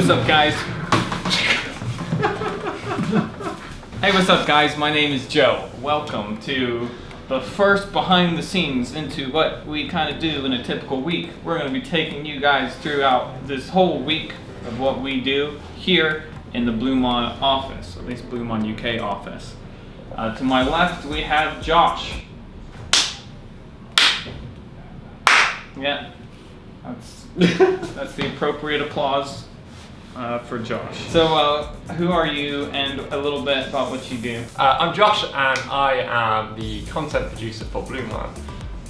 what's up, guys? Hey, what's up, guys? My name is Joe. Welcome to the first behind the scenes into what we kind of do in a typical week. We're going to be taking you guys throughout this whole week of what we do here in the BluMaan office, at least BluMaan UK office. To my left, we have Josh. Yeah, that's the appropriate applause for Josh. So, who are you, and a little bit about what you do? I'm Josh, and I am the content producer for BluMaan.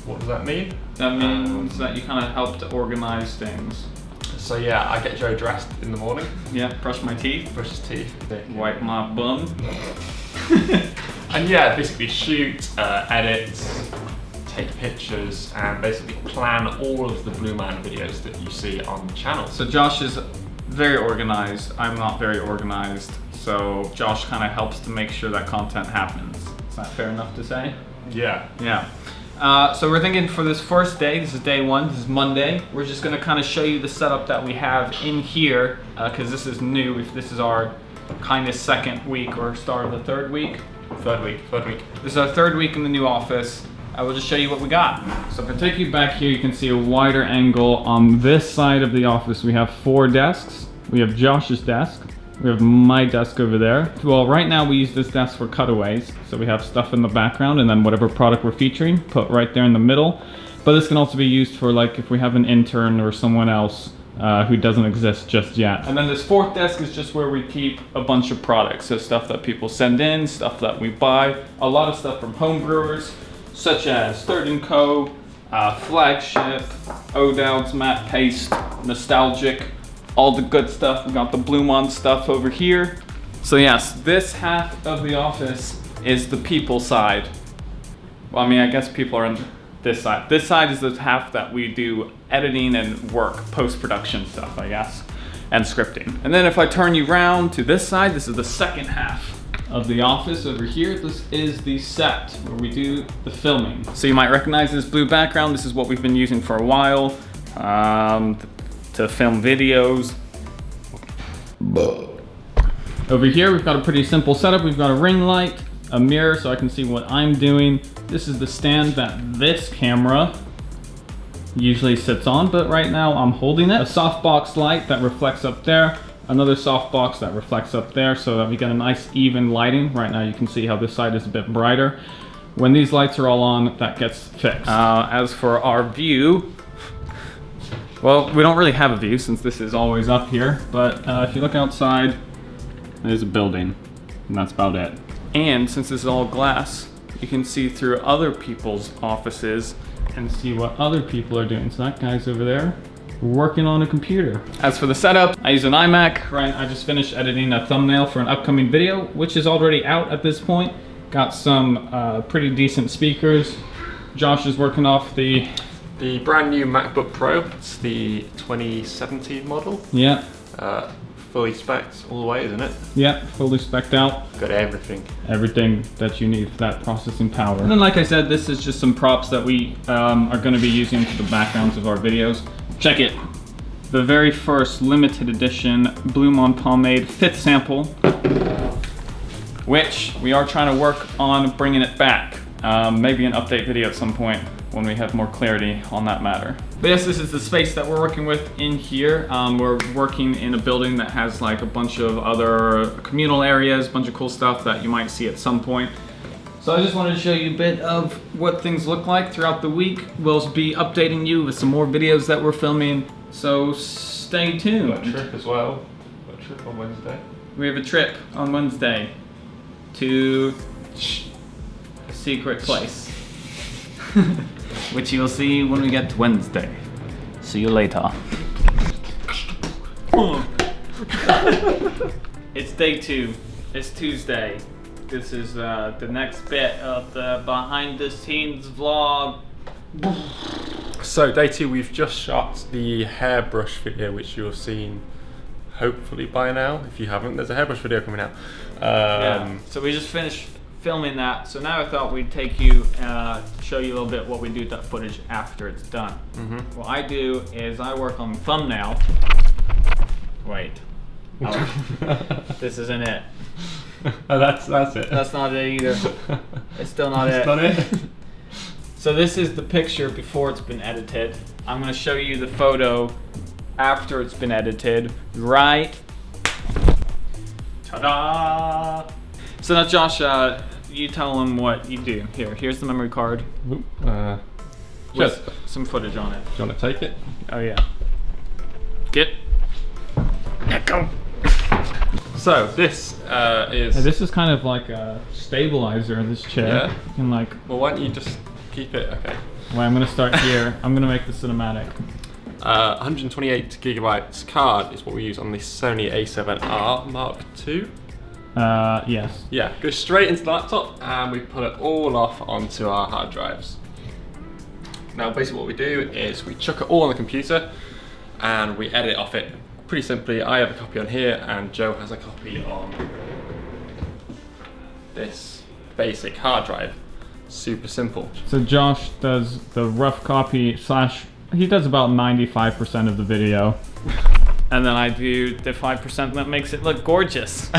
What does that mean? That means that you kind of help to organize things. So yeah, I get Joe dressed in the morning. Yeah, brush my teeth. Brush his teeth. Wipe my bum. And yeah, basically shoot, edit, take pictures, and basically plan all of the BluMaan videos that you see on the channel. So Josh is very organized. I'm not very organized. So Josh kind of helps to make sure that content happens. Is that fair enough to say? Yeah. Yeah. So we're thinking for this first day, this is day one, this is Monday, we're just going to kind of show you the setup that we have in here, because this is new. This is our kind of second week or start of the third week. Third week. This is our third week in the new office. I will just show you what we got. So if I take you back here, you can see a wider angle. On this side of the office, we have 4 desks. We have Josh's desk. We have my desk over there. Well, right now we use this desk for cutaways. So we have stuff in the background and then whatever product we're featuring, put right there in the middle. But this can also be used for like if we have an intern or someone else who doesn't exist just yet. And then this 4th desk is just where we keep a bunch of products. So stuff that people send in, stuff that we buy, a lot of stuff from home brewers, such as Third & Co., Flagship, O'Dowd's Matte Paste, Nostalgic, all the good stuff. We got the BluMaan stuff over here. So yes, this half of the office is the people side. Well, I mean, I guess people are on this side. This side is the half that we do editing and work, post-production stuff, I guess, and scripting. And then if I turn you around to this side, this is the second half of the office over here. This is the set where we do the filming. So you might recognize this blue background. This is what we've been using for a while to film videos. Over here, we've got a pretty simple setup. We've got a ring light, a mirror so I can see what I'm doing. This is the stand that this camera usually sits on, but right now I'm holding it. A softbox light that reflects up there. Another softbox that reflects up there so that we get a nice even lighting. Right now you can see how this side is a bit brighter. When these lights are all on, that gets fixed. As for our view, well, we don't really have a view since this is always up here, but if you look outside, there's a building, and that's about it. And since this is all glass, you can see through other people's offices and see what other people are doing. So that guy's over there working on a computer. As for the setup, I use an iMac. Right, I just finished editing a thumbnail for an upcoming video, which is already out at this point. Got some pretty decent speakers. Josh is working off the brand new MacBook Pro. It's the 2017 model. Yeah. Fully spec'd all the way, isn't it? Yeah, fully spec'd out. Got everything. Everything that you need for that processing power. And then like I said, this is just some props that we are going to be using for the backgrounds of our videos. Check it. The very first limited edition BluMaan pomade 5th sample, which we are trying to work on bringing it back. Maybe an update video at some point when we have more clarity on that matter. But yes, this is the space that we're working with in here. We're working in a building that has like a bunch of other communal areas, a bunch of cool stuff that you might see at some point. So I just wanted to show you a bit of what things look like throughout the week. We'll be updating you with some more videos that we're filming, so stay tuned. Got a trip as well. Got a trip on Wednesday. We have a trip on Wednesday to a secret place, which you'll see when we get to Wednesday. See you later. It's day 2. It's Tuesday. This is the next bit of the behind the scenes vlog. So day 2, we've just shot the hairbrush video, which you've seen hopefully by now. If you haven't, there's a hairbrush video coming out. Yeah. So we just finished filming that. So now I thought we'd take you, show you a little bit what we do with that footage after it's done. What I do is I work on the thumbnail. Wait. Oh, this isn't it. Oh, that's it. That's not it either. It's still not That's it. not it. So this is the picture before it's been edited. I'm gonna show you the photo after it's been edited. Right. Ta-da! So now Josh, you tell them what you do. Here's the memory card. With some footage on it. Do you want to take it? Oh yeah. Get. Yeah, go. So this is. This is kind of like a stabilizer of this chair. Yeah. You can like. Well, why don't you just keep it? Okay. Well, I'm gonna start here. I'm gonna make the cinematic. 128 gigabytes card is what we use on the Sony A7R Mark II. Yes. Yeah, goes straight into the laptop and we put it all off onto our hard drives. Now basically what we do is we chuck it all on the computer and we edit off it pretty simply. I have a copy on here and Joe has a copy on this basic hard drive. Super simple. So Josh does the rough copy / he does about 95% of the video. And then I do the 5% that makes it look gorgeous.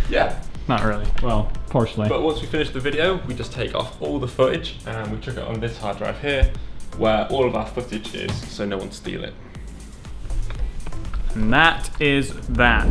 Yeah. Not really. Well, partially. But once we finish the video, we just take off all the footage and we chuck it on this hard drive here, where all of our footage is, so no one steal it. And that is that.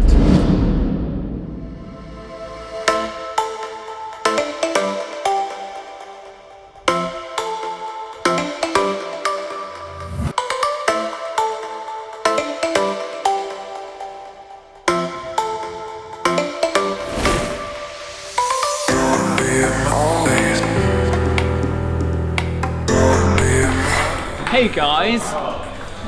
Hey guys,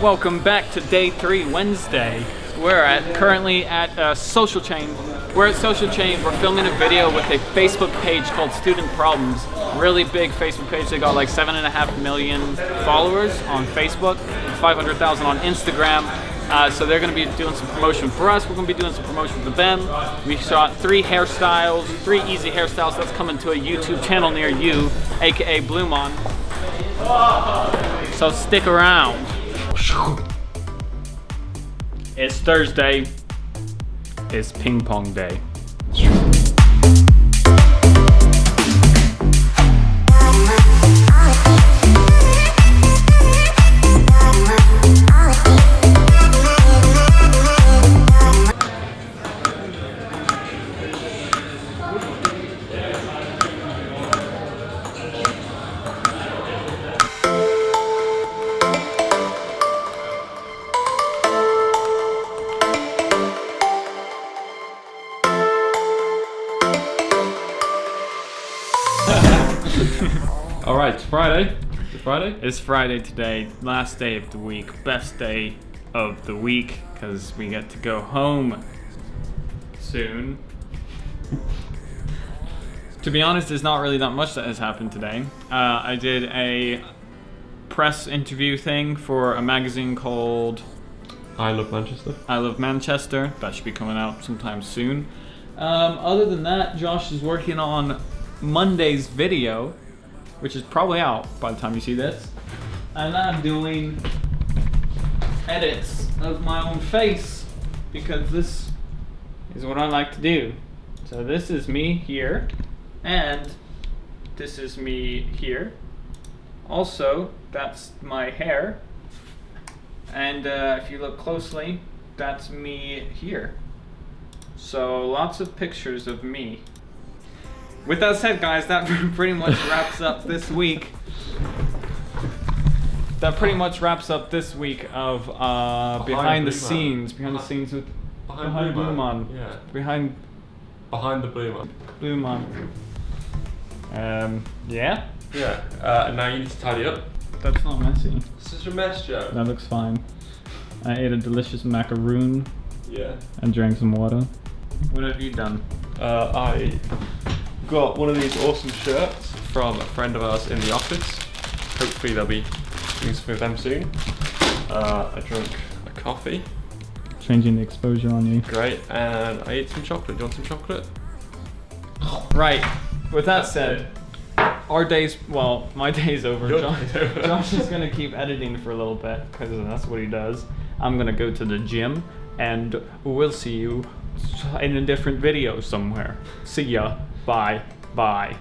welcome back to day 3 Wednesday. We're currently at Social Chain. We're at Social Chain. We're filming a video with a Facebook page called Student Problems. Really big Facebook page. They got like 7.5 million followers on Facebook, 500,000 on Instagram. So they're going to be doing some promotion for us. We're going to be doing some promotion for them. We shot 3 hairstyles, 3 easy hairstyles that's coming to a YouTube channel near you, aka BluMaan. So stick around. It's Thursday. It's ping pong day. Alright, it's Friday. Is it Friday? It's Friday today, last day of the week, best day of the week, because we get to go home soon. To be honest, there's not really that much that has happened today. I did a press interview thing for a magazine called I Love Manchester. I Love Manchester. That should be coming out sometime soon. Other than that, Josh is working on Monday's video, which is probably out by the time you see this. And I'm doing edits of my own face because this is what I like to do. So this is me here, and this is me here. Also, that's my hair. And if you look closely, that's me here. So lots of pictures of me. With that said, guys, that pretty much wraps up this week. That pretty much wraps up this week of behind the scenes with Behind BluMaan. Yeah. Behind Behind the BluMaan. BluMaan. Yeah. Yeah. And now you need to tidy up. That's not messy. It's such a mess, Joe. That looks fine. I ate a delicious macaroon Yeah. and drank some water. What have you done? I got one of these awesome shirts from a friend of ours in the office. Hopefully they'll be doing something with them soon. I drank a coffee. Changing the exposure on you. Great. And I ate some chocolate. Do you want some chocolate? Right. With that said, our day's, well, my day's over. Your day's over. Josh is gonna keep editing for a little bit because that's what he does. I'm gonna go to the gym, and we'll see you in a different video somewhere. See ya. Bye. Bye.